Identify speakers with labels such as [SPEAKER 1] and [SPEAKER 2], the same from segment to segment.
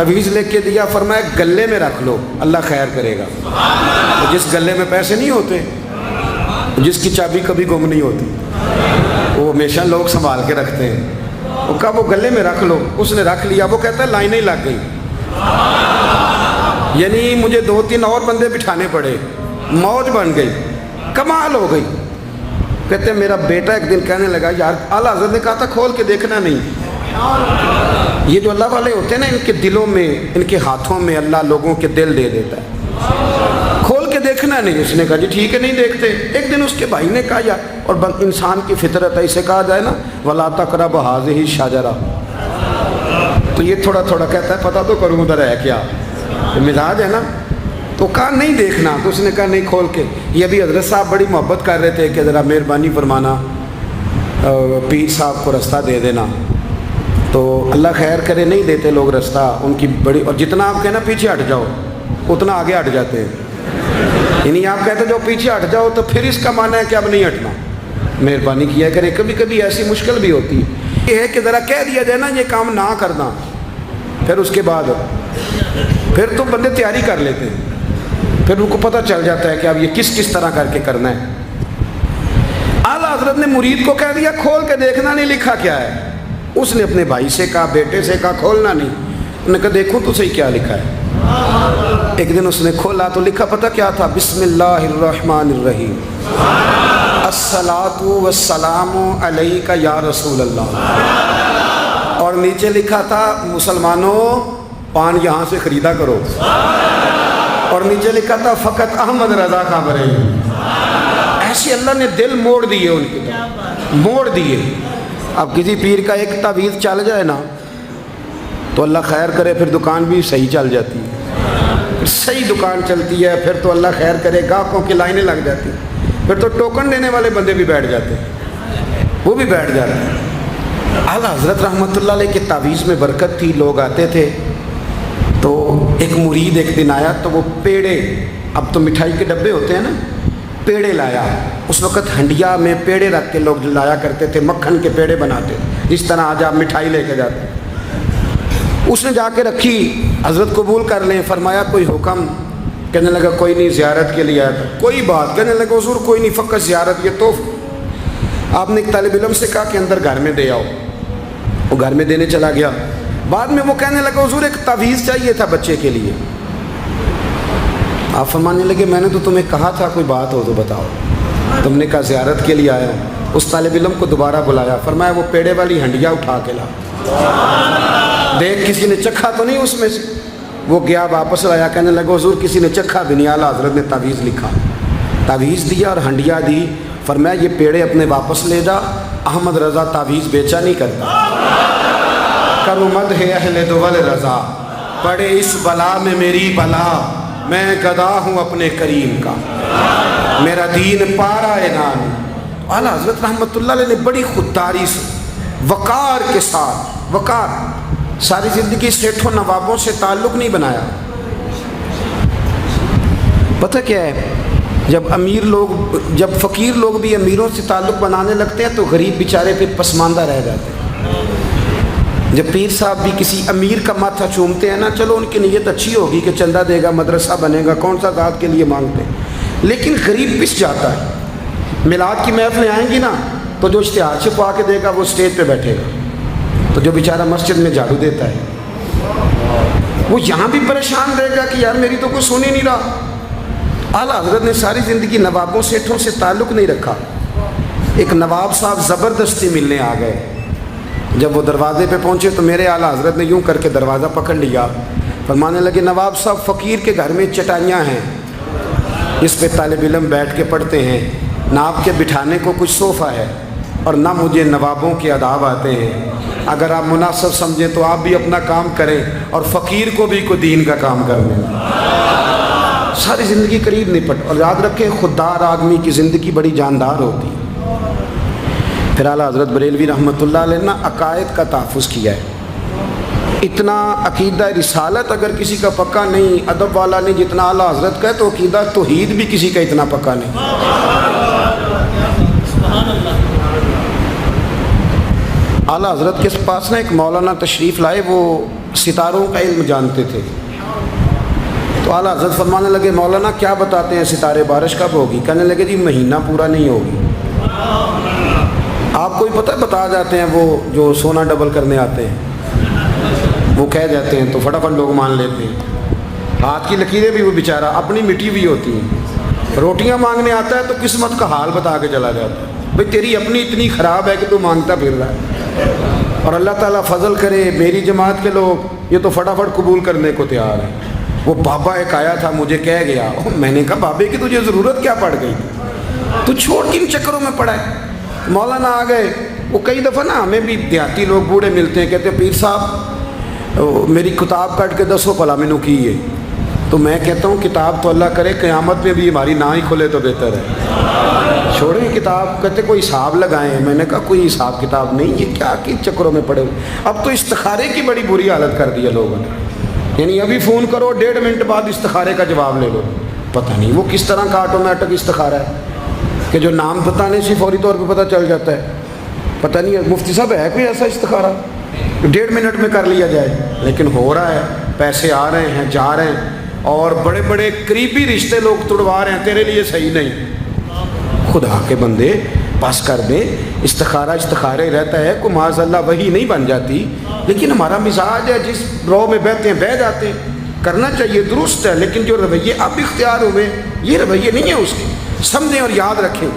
[SPEAKER 1] تویز لکھ کے دیا، فرمایا گلے میں رکھ لو اللہ خیر کرے گا۔ تو جس گلے میں پیسے نہیں ہوتے، جس کی چابی کبھی گم نہیں ہوتی، وہ ہمیشہ لوگ سنبھال کے رکھتے ہیں، وہ کہا وہ گلے میں رکھ لو، اس نے رکھ لیا۔ وہ کہتا ہے لائنیں لگ گئی، یعنی مجھے 2-3 اور بندے بٹھانے پڑے، موج بن گئی، کمال ہو گئی۔ کہتے ہیں میرا بیٹا ایک دن کہنے لگا یار اعلیٰ حضرت نے کہا تھا کھول کے دیکھنا نہیں۔ یہ جو اللہ والے ہوتے ہیں نا، ان کے دلوں میں، ان کے ہاتھوں میں اللہ لوگوں کے دل دے دیتا ہے، کھول کے دیکھنا نہیں۔ اس نے کہا جی ٹھیک ہے نہیں دیکھتے۔ ایک دن اس کے بھائی نے کہا یار، اور انسان کی فطرت ہے، اسے کہا جائے نا وَلَا تَقْرَبُوا هَٰذِهِ الشَّجَرَةَ، تو یہ تھوڑا تھوڑا کہتا ہے پتہ تو کروں ادھر ہے کیا، مزاج ہے نا۔ تو کہا نہیں دیکھنا، تو اس نے کہا نہیں کھول کے۔ یہ ابھی حضرت صاحب بڑی محبت کر رہے تھے کہ ذرا مہربانی فرمانا پیر صاحب کو رستہ دے دینا، تو اللہ خیر کرے نہیں دیتے لوگ رستہ، ان کی بڑی، اور جتنا آپ کہنا پیچھے ہٹ جاؤ اتنا آگے ہٹ جاتے ہیں، یعنی آپ کہتے جو پیچھے ہٹ جاؤ تو پھر اس کا معنی ہے کہ اب نہیں ہٹنا۔ مہربانی کیا کرے، کبھی کبھی ایسی مشکل بھی ہوتی ہے، یہ ہے کہ ذرا کہہ دیا جائے نا یہ کام نہ کرنا، پھر اس کے بعد پھر تو بندے تیاری کر لیتے ہیں، پھر ان کو پتہ چل جاتا ہے کہ اب یہ کس کس طرح کر کے کرنا ہے۔ اعلیٰ حضرت نے مرید کو کہہ دیا کھول کے دیکھنا نہیں لکھا کیا ہے۔ اس نے اپنے بھائی سے کہا، بیٹے سے کہا کھولنا نہیں۔ انہوں نے کہا دیکھو تو صحیح کیا لکھا ہے۔ ایک دن اس نے کھولا تو لکھا پتہ کیا تھا، بسم اللہ الرحمن الرحیم، الصلاۃ والسلام علیک یا رسول اللہ، اور نیچے لکھا تھا مسلمانوں پان یہاں سے خریدا کرو، اور نیچے لکھا تھا فقط احمد رضا کا بریلوی۔ ایسے اللہ نے دل موڑ دیے، ان کی موڑ دیے۔ اب کسی پیر کا ایک تعویذ چل جائے نا تو اللہ خیر کرے پھر دکان بھی صحیح چل جاتی ہے، صحیح دکان چلتی ہے، پھر تو اللہ خیر کرے گاہکوں کی لائنیں لگ جاتی ہیں، پھر تو ٹوکن دینے والے بندے بھی بیٹھ جاتے ہیں، وہ بھی بیٹھ جاتے ہیں۔ اعلیٰ حضرت رحمۃ اللہ علیہ کے تعویذ میں برکت تھی، لوگ آتے تھے تو ایک مرید ایک دن آیا تو وہ پیڑے، اب تو مٹھائی کے ڈبے ہوتے ہیں نا، پیڑے لایا۔ اس وقت ہنڈیا میں پیڑے رکھ کے لوگ لایا کرتے تھے، مکھن کے پیڑے بناتے تھے، جس طرح آج آپ مٹھائی لے کے جاتے ہیں۔ اس نے جا کے رکھی، حضرت قبول کر لیں، فرمایا کوئی حکم؟ کہنے لگا کوئی نہیں، زیارت کے لیے آیا تھا۔ کوئی بات؟ کہنے لگا حضور کوئی نہیں، فقط زیارت، یہ تو آپ نے ایک طالب علم سے کہا کہ اندر گھر میں دے آؤ، وہ گھر میں دینے چلا گیا۔ بعد میں وہ کہنے لگا حضور ایک تعویذ چاہیے تھا بچے کے لیے۔ آپ فرمانے لگے میں نے تو تمہیں کہا تھا کوئی بات ہو تو بتاؤ، تم نے کہا زیارت کے لیے آیا ہوں۔ اس طالب علم کو دوبارہ بلایا، فرمایا وہ پیڑے والی ہنڈیا اٹھا کے لا، دیکھ کسی نے چکھا تو نہیں اس میں سے۔ وہ گیا واپس لایا، کہنے لگا حضور کسی نے چکھا بھی نہیں، اعلیٰ حضرت نے تعویذ لکھا، تعویذ دیا اور ہنڈیا دی، فرمایا یہ پیڑے اپنے واپس لے جا، احمد رضا تعویذ بیچا نہیں کرتا۔ کرو مدح اہل دول رضا، پڑے اس بلا میں میری بلا، میں گدا ہوں اپنے کریم کا، میرا دین پارا نان۔ اعلیٰ حضرت رحمۃ اللہ علیہ نے بڑی خودداری سے، وقار کے ساتھ، وقار، ساری زندگی سیٹھوں نوابوں سے تعلق نہیں بنایا۔ پتہ کیا ہے، جب امیر لوگ، جب فقیر لوگ بھی امیروں سے تعلق بنانے لگتے ہیں تو غریب بیچارے پھر پسماندہ رہ جاتے ہیں۔ جب پیر صاحب بھی کسی امیر کا ماتھا چومتے ہیں نا، چلو ان کی نیت اچھی ہوگی کہ چندہ دے گا، مدرسہ بنے گا، کون سا ذات کے لیے مانگتے ہیں، لیکن غریب پس جاتا ہے۔ میلاد کی محفلیں آئیں گی نا تو جو اشتہار چھپا کے دے گا وہ اسٹیج پہ بیٹھے گا، تو جو بیچارہ مسجد میں جھاڑو دیتا ہے وہ یہاں بھی پریشان رہے گا کہ یار میری تو کوئی سن ہی نہیں رہا۔ اعلیٰ حضرت نے ساری زندگی نوابوں سیٹھوں سے تعلق نہیں رکھا۔ ایک نواب صاحب زبردستی ملنے آ گئے، جب وہ دروازے پہ پہنچے تو میرے اعلیٰ حضرت نے یوں کر کے دروازہ پکڑ لیا، فرمانے لگے نواب صاحب فقیر کے گھر میں چٹائیاں ہیں، اس پہ طالب علم بیٹھ کے پڑھتے ہیں، نہ آپ کے بٹھانے کو کچھ صوفہ ہے اور نہ مجھے نوابوں کے آداب آتے ہیں، اگر آپ مناسب سمجھیں تو آپ بھی اپنا کام کریں اور فقیر کو بھی کوئی دین کا کام کرنے۔ ساری زندگی قریب نہیں پڑ، اور یاد رکھیں خوددار آدمی کی زندگی بڑی جاندار ہوتی ہے۔ پھر اعلیٰ حضرت بریلوی رحمۃ اللہ علیہ نے عقائد کا تحفظ کیا ہے۔ اتنا عقیدہ رسالت اگر کسی کا پکا نہیں، ادب والا نہیں جتنا اعلیٰ حضرت کا ہے، تو عقیدہ توحید بھی کسی کا اتنا پکا نہیں۔ اعلیٰ حضرت کے پاس نا ایک مولانا تشریف لائے، وہ ستاروں کا علم جانتے تھے. تو اعلیٰ حضرت فرمانے لگے مولانا کیا بتاتے ہیں ستارے بارش کب ہوگی؟ کہنے لگے جی مہینہ پورا نہیں ہوگی. آپ کو ہی پتہ ہے بتا جاتے ہیں وہ جو سونا ڈبل کرنے آتے ہیں وہ کہہ جاتے ہیں تو فٹافٹ لوگ مان لیتے ہیں. ہاتھ کی لکیریں بھی وہ بیچارہ اپنی مٹی ہوئی ہوتی ہیں. روٹیاں مانگنے آتا ہے تو قسمت کا حال بتا کے چلا جاتا ہے بھئی تیری اپنی اتنی خراب ہے کہ تو مانگتا پھر رہا ہے. اور اللہ تعالیٰ فضل کرے میری جماعت کے لوگ یہ تو فٹافٹ قبول کرنے کو تیار ہیں. وہ بابا ایک آیا تھا مجھے کہہ گیا, میں نے کہا بابے کی تجھے ضرورت کیا پڑ گئی, تو چھوڑ کن چکروں میں پڑا ہے. مولانا آ گئے. وہ کئی دفعہ نا ہمیں بھی دیہاتی لوگ بوڑھے ملتے ہیں, کہتے ہیں پیر صاحب میری کتاب کٹ کے دسو بھلا مینوں کی ہے. تو میں کہتا ہوں کتاب تو اللہ کرے قیامت میں بھی ہماری نہ ہی کھلے تو بہتر ہے, چھوڑیں کتاب. کہتے کوئی حساب لگائیں. میں نے کہا کوئی حساب کتاب نہیں, یہ کیا کی چکروں میں پڑے ہوئے. اب تو استخارے کی بڑی بری حالت کر دی ہے لوگوں نے, یعنی ابھی فون کرو 1.5 منٹ بعد استخارے کا جواب لے لو. پتہ نہیں وہ کس طرح کا آٹومیٹک استخارہ ہے کہ جو نام بتانے سے فوری طور پہ پتہ چل جاتا ہے. پتہ نہیں مفتی صاحب ہے کوئی ایسا استخارہ 1.5 منٹ میں کر لیا جائے, لیکن ہو رہا ہے. پیسے آ رہے ہیں جا رہے ہیں, اور بڑے بڑے قریبی رشتے لوگ توڑوا رہے ہیں تیرے لیے صحیح نہیں. خدا کے بندے بس کر دیں. استخارے رہتا ہے, کوئی معاذ اللہ وہی نہیں بن جاتی, لیکن ہمارا مزاج ہے جس رو میں بہتے ہیں بہہ جاتے ہیں. کرنا چاہیے درست ہے, لیکن جو رویے اب اختیار ہوئے یہ رویے نہیں ہیں اس کے. سمجھیں اور یاد رکھیں.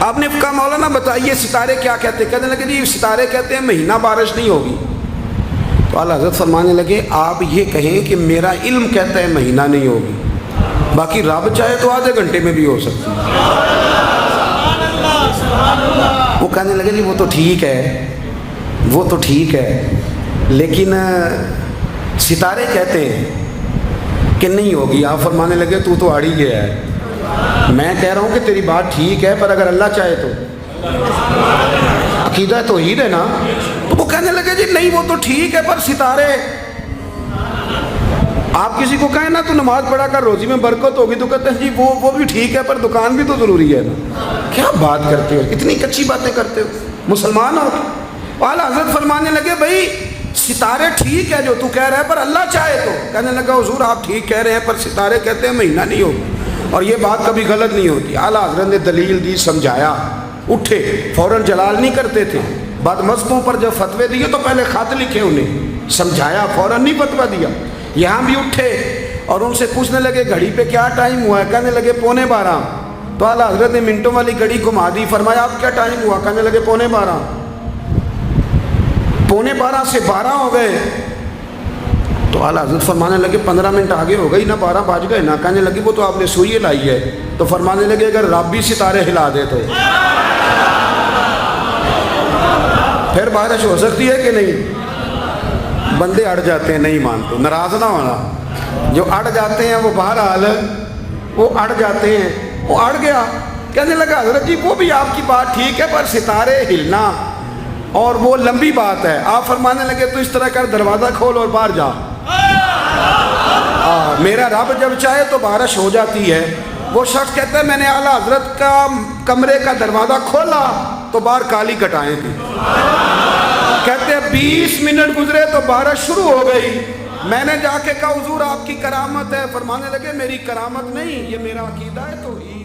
[SPEAKER 1] آپ نے کہا مولانا بتائیے ستارے کیا کہتے ہیں؟ کہنے لگے جی ستارے کہتے ہیں مہینہ بارش نہیں ہوگی. تو اعلیٰ حضرت فرمانے لگے آپ یہ کہیں کہ میرا علم کہتا ہے مہینہ نہیں ہوگی, باقی رب چاہے تو آدھے گھنٹے میں بھی ہو سکتی ہے. وہ کہنے لگے جی وہ تو ٹھیک ہے, لیکن ستارے کہتے ہیں کہ نہیں ہوگی. آپ فرمانے لگے تو اڑ ہی گیا ہے. میں کہہ رہا ہوں کہ تیری بات ٹھیک ہے, پر اگر اللہ چاہے تو عقیدہ توحید ہے نا. تو وہ کہنے لگے جی نہیں وہ تو ٹھیک ہے پر ستارے, آپ کسی کو کہیں نا تو نماز پڑھا کر روزی میں برکت ہوگی تو کہتے ہیں جی وہ بھی ٹھیک ہے پر دکان بھی تو ضروری ہے نا. کیا بات کرتے ہو, اتنی کچی باتیں کرتے ہو, مسلمان ہو. اعلیٰ حضرت فرمانے لگے بھائی ستارے ٹھیک ہے جو تو کہہ رہا ہے پر اللہ چاہے تو. کہنے لگا حضور آپ ٹھیک کہہ رہے ہیں پر ستارے کہتے ہیں مہینہ نہیں ہوگا, اور یہ بات کبھی غلط نہیں ہوتی. اعلیٰ حضرت نے دلیل دی, سمجھایا, اٹھے, فوراً جلال نہیں کرتے تھے. بعد مذہبوں پر جب فتوے دیے تو پہلے خط لکھے, انہیں سمجھایا, فوراً نہیں فتویٰ دیا. یہاں بھی اٹھے اور ان سے پوچھنے لگے گھڑی پہ کیا ٹائم ہوا ہے؟ کہنے لگے 11:45. تو اعلیٰ حضرت نے منٹوں والی گھڑی گھما دی. فرمایا آپ کیا ٹائم ہوا؟ کہنے لگے 11:45. 11:45 سے 12 ہو گئے. تو اعلیٰ حضرت فرمانے لگے 15 منٹ آگے ہو گئی نا, 12 بج گئے نا. کہنے لگے وہ تو آپ نے سوئی لائی ہے. تو فرمانے لگے اگر رب بھی ستارے ہلا دے تو پھر بارش ہو سکتی ہے کہ نہیں؟ بندے اڑ جاتے ہیں, نہیں مانتے. ناراض نہ ہونا, جو اڑ جاتے ہیں وہ بہرحال وہ اڑ جاتے ہیں. وہ اڑ گیا. کہنے لگا حضرت جی وہ بھی آپ کی بات ٹھیک ہے پر ستارے ہلنا اور وہ لمبی بات ہے. آپ فرمانے لگے تو اس طرح کر دروازہ کھول اور باہر جا. میرا رب جب چاہے تو بارش ہو جاتی ہے. وہ شخص کہتا ہے میں نے اعلیٰ حضرت کا کمرے کا دروازہ کھولا تو باہر کالی کٹائیں تھی. کہتے ہیں 20 منٹ گزرے تو بارش شروع ہو گئی. میں نے جا کے کہا حضور آپ کی کرامت ہے. فرمانے لگے میری کرامت نہیں, یہ میرا عقیدہ ہے توحید.